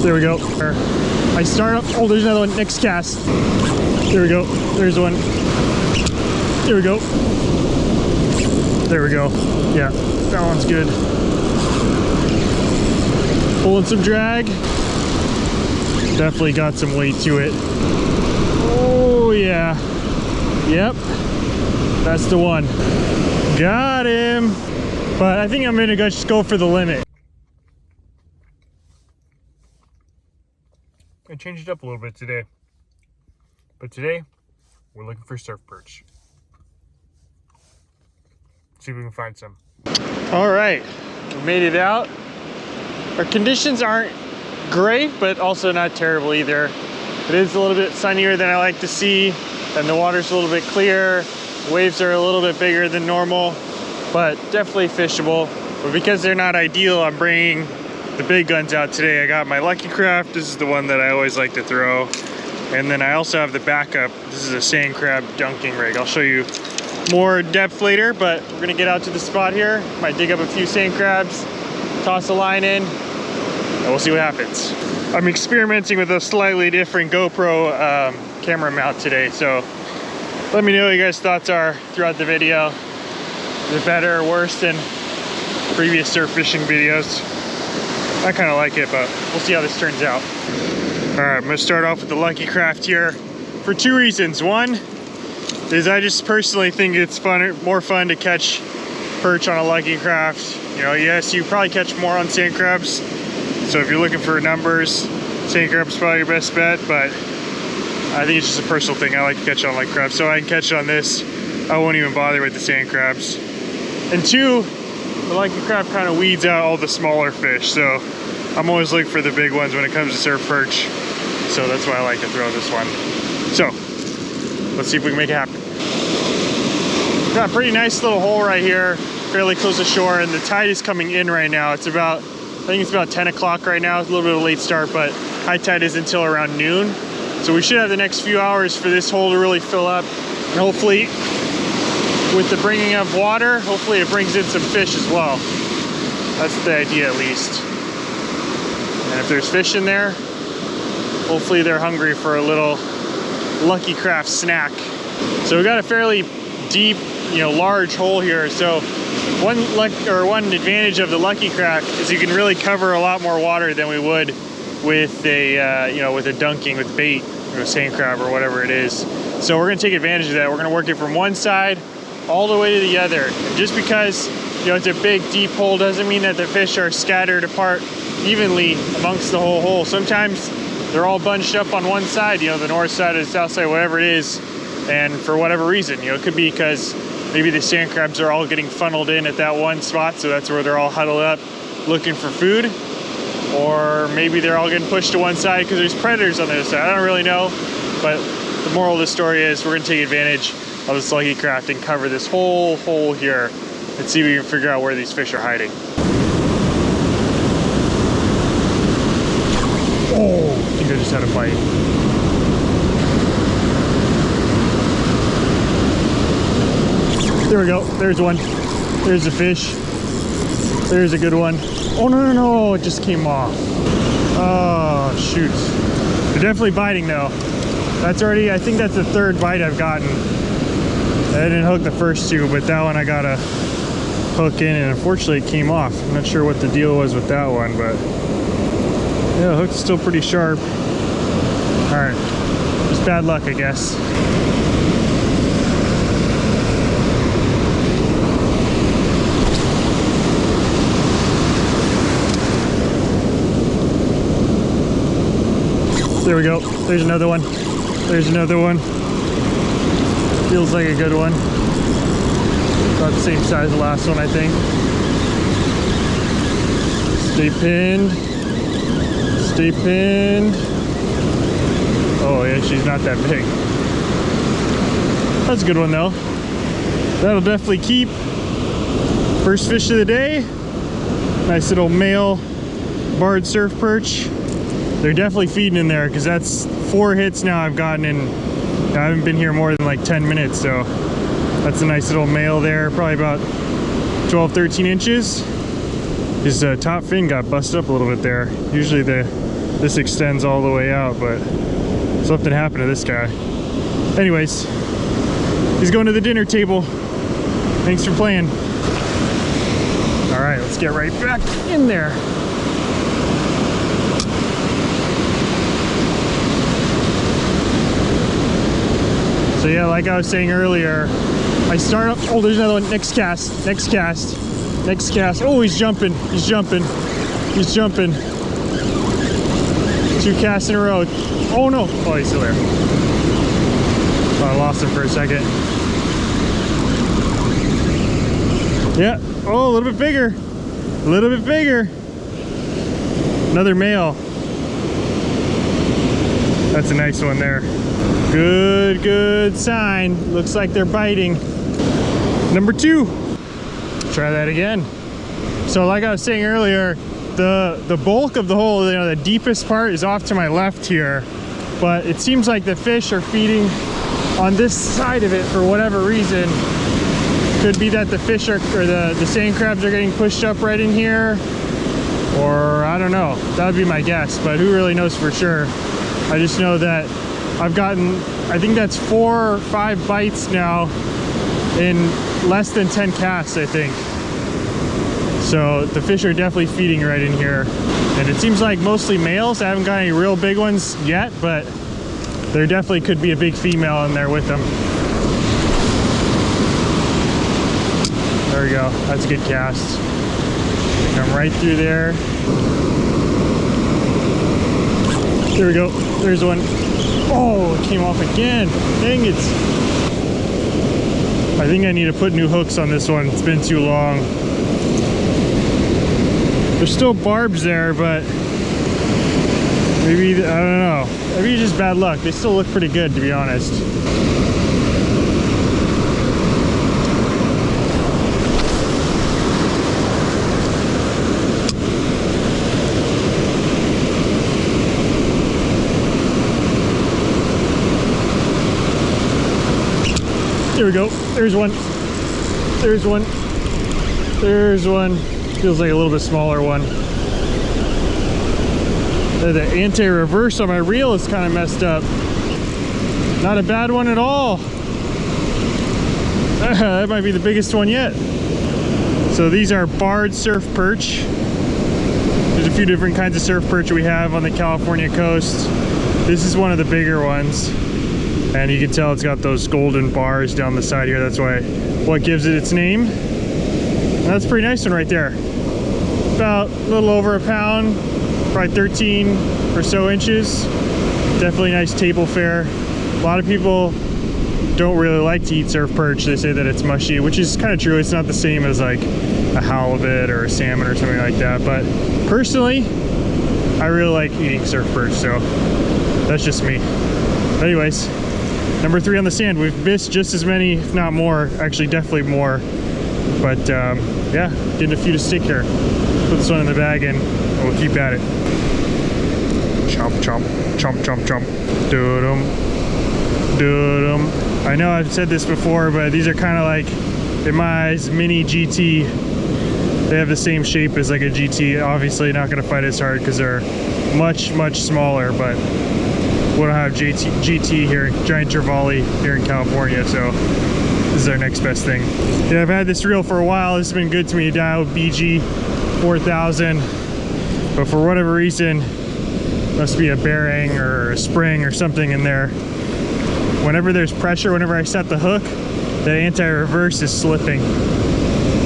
There we go. I start up. Oh, there's another one. Next cast. There we go. There's one. There we go. There we go. Yeah, that one's good. Pulling some drag. Definitely got some weight to it. Oh yeah. Yep. That's the one. Got him. But I think I'm gonna just go for the limit. I changed it up a little bit today. But today, we're looking for surf perch. See if we can find some. All right, we made it out. Our conditions aren't great, but also not terrible either. It is a little bit sunnier than I like to see, and the water's a little bit clear. Waves are a little bit bigger than normal, but definitely fishable. But because they're not ideal, I'm bringing the big guns out today. I got my Lucky Craft. This is the one that I always like to throw. And then I also have the backup. This is a sand crab dunking rig. I'll show you more depth later, but we're gonna get out to the spot here. Might dig up a few sand crabs, toss a line in, and we'll see what happens. I'm experimenting with a slightly different GoPro camera mount today, so let me know what you guys' thoughts are throughout the video. Is it better or worse than previous surf fishing videos? I kind of like it, but we'll see how this turns out. All right, I'm gonna start off with the Lucky Craft here for two reasons. One is I just personally think it's more fun to catch perch on a Lucky Craft. You know, yes, you probably catch more on sand crabs. So if you're looking for numbers, sand crab's probably your best bet, but I think it's just a personal thing. I like to catch on Lucky Crabs. So I can catch it on this. I won't even bother with the sand crabs. And two, the Lucky Craft kind of weeds out all the smaller fish. So I'm always looking for the big ones when it comes to surf perch. So that's why I like to throw this one. So let's see if we can make it happen. Got a pretty nice little hole right here, fairly close to shore, and the tide is coming in right now. It's about, I think it's about 10 o'clock right now. It's a little bit of a late start, but high tide is until around noon. So we should have the next few hours for this hole to really fill up. And hopefully, with the bringing of water, hopefully it brings in some fish as well. That's the idea at least. And if there's fish in there, hopefully they're hungry for a little Lucky Craft snack. So we got a fairly deep, large hole here. So one advantage of the Lucky Craft is you can really cover a lot more water than we would with a with a dunking with bait or a sand crab or whatever it is. So we're gonna take advantage of that. We're gonna work it from one side all the way to the other. And just because it's a big deep hole doesn't mean that the fish are scattered apart evenly amongst the whole hole. Sometimes they're all bunched up on one side, the north side or the south side, whatever it is. And for whatever reason, it could be because maybe the sand crabs are all getting funneled in at that one spot, so that's where they're all huddled up looking for food. Or maybe they're all getting pushed to one side because there's predators on the other side. I don't really know, but the moral of the story is we're gonna take advantage of this Lucky Craft and cover this whole hole here and see if we can figure out where these fish are hiding. Oh, I think I just had a bite. There we go, there's one. There's a fish. There's a good one. Oh, no, it just came off. Oh, shoot. They're definitely biting though. That's already, I think that's the third bite I've gotten. I didn't hook the first two, but that one I got a hook in and unfortunately it came off. I'm not sure what the deal was with that one, but yeah, the hook's still pretty sharp. All right, just bad luck, I guess. There we go. There's another one. There's another one. Feels like a good one. About the same size as the last one, I think. Stay pinned. Stay pinned. Oh yeah, she's not that big. That's a good one though. That'll definitely keep. First fish of the day. Nice little male barred surf perch. They're definitely feeding in there because that's 4 hits now I've gotten in. I haven't been here more than like 10 minutes, so that's a nice little male there, probably about 12-13 inches. His top fin got busted up a little bit there. Usually the this extends all the way out, but something happened to this guy. Anyways, he's going to the dinner table. Thanks for playing. All right, let's get right back in there. So yeah, like I was saying earlier, I start up, oh, there's another one, next cast, next cast, next cast. Oh, he's jumping, he's jumping, he's jumping. 2 casts in a row. Oh no, oh, he's still there. Oh, I lost him for a second. Yeah, oh, a little bit bigger, a little bit bigger. Another male. That's a nice one there. Good sign. Looks like they're biting. Number 2. Try that again. So like I was saying earlier, the bulk of the hole, you know, the deepest part is off to my left here, but it seems like the fish are feeding on this side of it for whatever reason. Could be that the fish are, or the sand crabs are getting pushed up right in here, or I don't know. That would be my guess, but who really knows for sure. I just know that I've gotten, I think that's 4 or 5 bites now in less than 10 casts, I think. So the fish are definitely feeding right in here. And it seems like mostly males. I haven't got any real big ones yet, but there definitely could be a big female in there with them. There we go, that's a good cast. Come right through there. There we go, there's one. Oh, it came off again, dang it. I think I need to put new hooks on this one, it's been too long. There's still barbs there, but maybe, I don't know. Maybe it's just bad luck. They still look pretty good, to be honest. There we go. There's one. There's one. There's one. Feels like a little bit smaller one. The anti-reverse on my reel is kind of messed up. Not a bad one at all. That might be the biggest one yet. So these are barred surf perch. There's a few different kinds of surf perch we have on the California coast. This is one of the bigger ones. And you can tell it's got those golden bars down the side here. That's what gives it its name. And that's a pretty nice one right there. About a little over a pound, probably 13 or so inches. Definitely nice table fare. A lot of people don't really like to eat surf perch. They say that it's mushy, which is kind of true. It's not the same as like a halibut or a salmon or something like that. But personally, I really like eating surf perch, so that's just me. But anyways, number 3 on the sand. We've missed just as many, if not more. Actually, definitely more. But yeah, getting a few to stick here. Put this one in the bag and we'll keep at it. Chomp, chomp, chomp, chomp, chomp. Doodum, doodum. I know I've said this before, but these are kind of like, in my eyes, mini GT. They have the same shape as like a GT. Obviously not going to fight as hard because they're much smaller, but we don't have GT here, giant trevally here in California, so this is our next best thing. Yeah, I've had this reel for a while. This has been good to me, Dial BG 4000, but for whatever reason, must be a bearing or a spring or something in there. Whenever there's pressure, whenever I set the hook, the anti-reverse is slipping.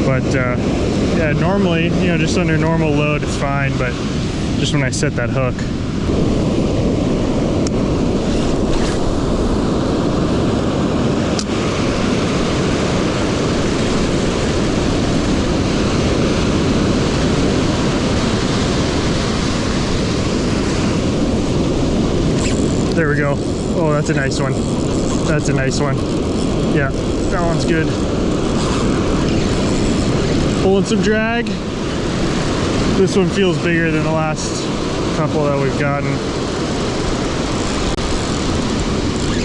But yeah, normally, you know, just under normal load, it's fine, but just when I set that hook. There we go. Oh, that's a nice one. That's a nice one. Yeah, that one's good. Pulling some drag. This one feels bigger than the last couple that we've gotten.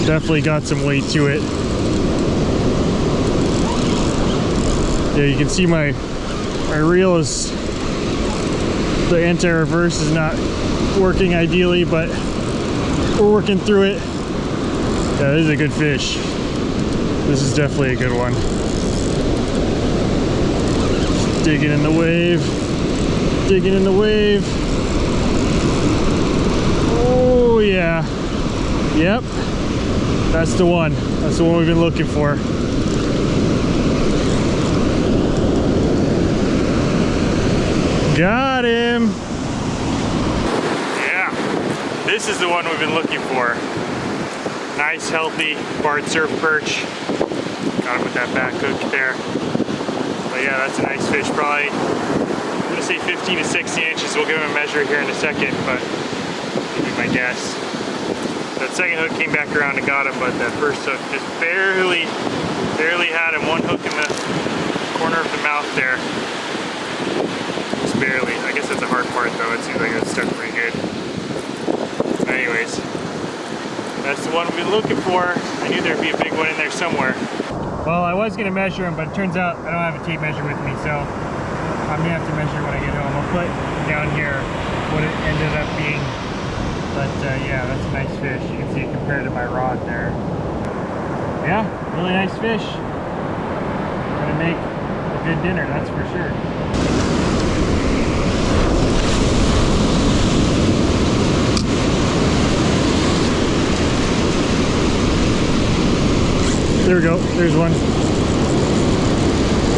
Definitely got some weight to it. Yeah, you can see my reel is, the anti-reverse is not working ideally, but we're working through it. Yeah, this is a good fish. This is definitely a good one. Digging in the wave. Digging in the wave. Oh yeah. Yep. That's the one. That's the one we've been looking for. Got him. Yeah. This is the one we've been looking for. Nice, healthy barred surf perch. Got him with that back hook there. But yeah, that's a nice fish. Probably, I'm gonna say 15 to 16 inches. We'll give him a measure here in a second, but give me my guess. That second hook came back around and got him, but that first hook just barely had him. One hook in the corner of the mouth there. Just barely. I guess that's the hard part though. It seems like it's stuck pretty good. Anyways. That's the one we've been looking for. I knew there'd be a big one in there somewhere. Well, I was gonna measure him, but it turns out I don't have a tape measure with me, so I'm gonna have to measure when I get home. I'll put down here what it ended up being. But yeah, that's a nice fish. You can see it compared to my rod there. Yeah, really nice fish. Gonna make a good dinner, that's for sure. There we go, there's one.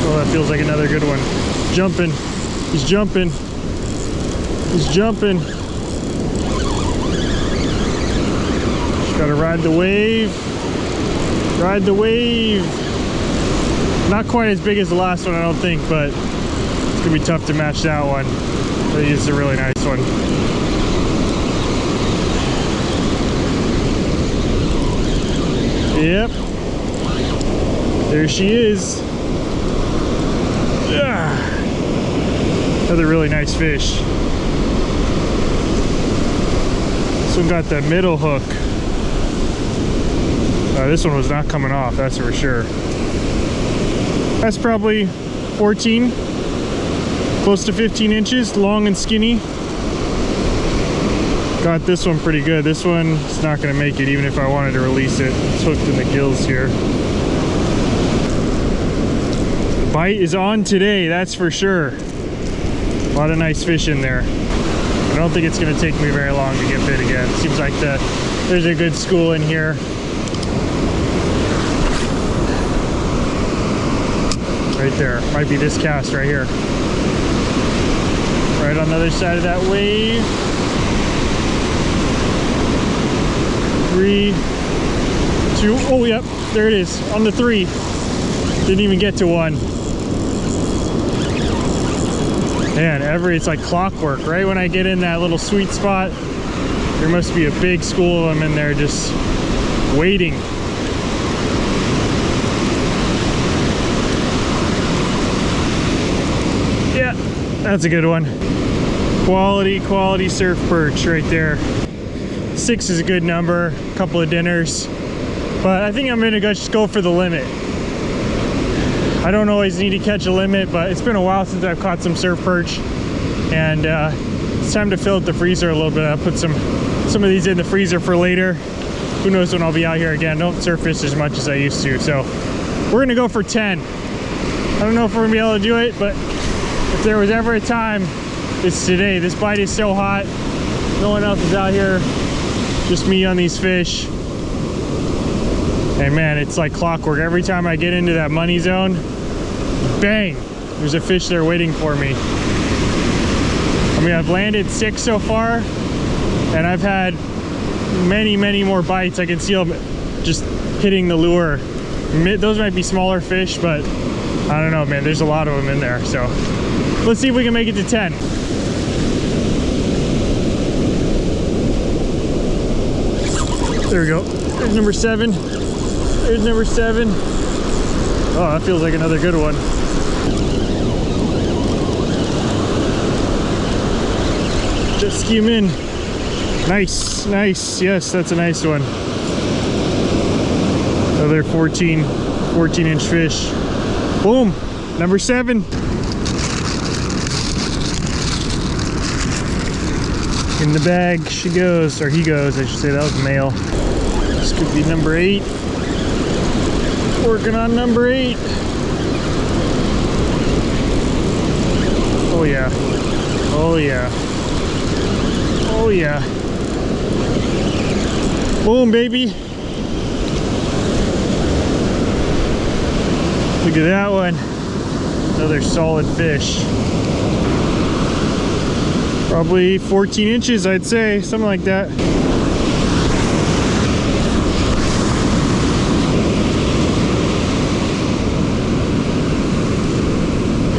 Oh, that feels like another good one. Jumping, he's jumping. He's jumping. Just gotta ride the wave. Ride the wave. Not quite as big as the last one, I don't think, but it's gonna be tough to match that one. But it's a really nice one. Yep. There she is. Yeah. Another really nice fish. This one got that middle hook. This one was not coming off, that's for sure. That's probably 14, close to 15 inches, long and skinny. Got this one pretty good. This one is not going to make it even if I wanted to release it. It's hooked in the gills here. The bite is on today, that's for sure. A lot of nice fish in there. I don't think it's going to take me very long to get bit again. Seems like there's a good school in here. Right there. Might be this cast right here. Right on the other side of that wave. 3, 2, oh yep, there it is, on the 3. Didn't even get to 1. Man, it's like clockwork. Right when I get in that little sweet spot, there must be a big school of them in there just waiting. Yeah, that's a good one. Quality surf perch right there. 6 is a good number, a couple of dinners, but I think I'm gonna just go for the limit. I don't always need to catch a limit, but it's been a while since I've caught some surf perch, and it's time to fill up the freezer a little bit. I'll put some of these in the freezer for later. Who knows when I'll be out here again. Don't surf fish as much as I used to, so we're gonna go for 10. I don't know if we're gonna be able to do it, but if there was ever a time, it's today. This bite is so hot, no one else is out here. Just me on these fish. And man, it's like clockwork. Every time I get into that money zone, bang, there's a fish there waiting for me. I mean, I've landed 6 so far, and I've had many more bites. I can see them just hitting the lure. Those might be smaller fish, but I don't know, man. There's a lot of them in there. So let's see if we can make it to 10. There we go. There's number 7. There's number 7. Oh, that feels like another good one. Just skim in. Nice, nice. Yes, that's a nice one. Another 14-inch fish. Boom, number 7. In the bag she goes, or he goes, I should say. That was male. This could be number 8. Working on number 8. Oh yeah. Oh yeah. Oh yeah. Boom, baby. Look at that one. Another solid fish. Probably 14 inches, I'd say, something like that.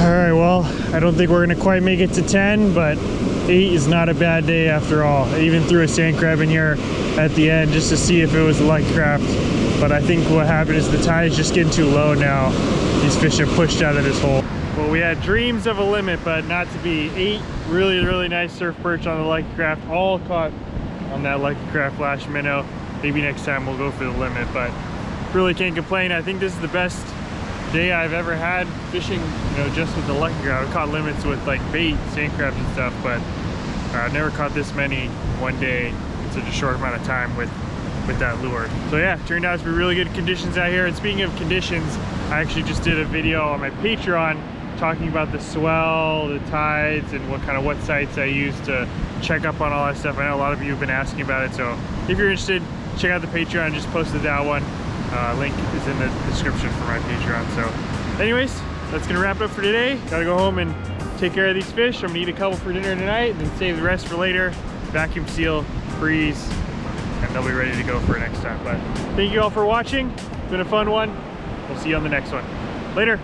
All right, well, I don't think we're gonna quite make it to 10, but 8 is not a bad day after all. I even threw a sand crab in here at the end just to see if it was a light craft. But I think what happened is the tide is just getting too low now. These fish are pushed out of this hole. Well, we had dreams of a limit, but not to be. 8 really nice surf perch on the light craft, all caught on that light craft lash minnow. Maybe next time we'll go for the limit, but really can't complain. I think this is the best day I've ever had fishing, you know, just with the lucky craft. I've caught limits with like bait, sand crabs and stuff, but I've never caught this many one day in such a short amount of time with that lure. So yeah, turned out to be really good conditions out here. And speaking of conditions, I actually just did a video on my Patreon talking about the swell, the tides, and what sites I use to check up on all that stuff. I know a lot of you have been asking about it, so if you're interested, check out the Patreon. I just posted that one. Link is in the description for my Patreon. So anyways, that's gonna wrap it up for today. Gotta go home and take care of these fish. I'm gonna eat a couple for dinner tonight and then save the rest for later. Vacuum seal, freeze, and they'll be ready to go for next time. But thank you all for watching. It's been a fun one. We'll see you on the next one. Later.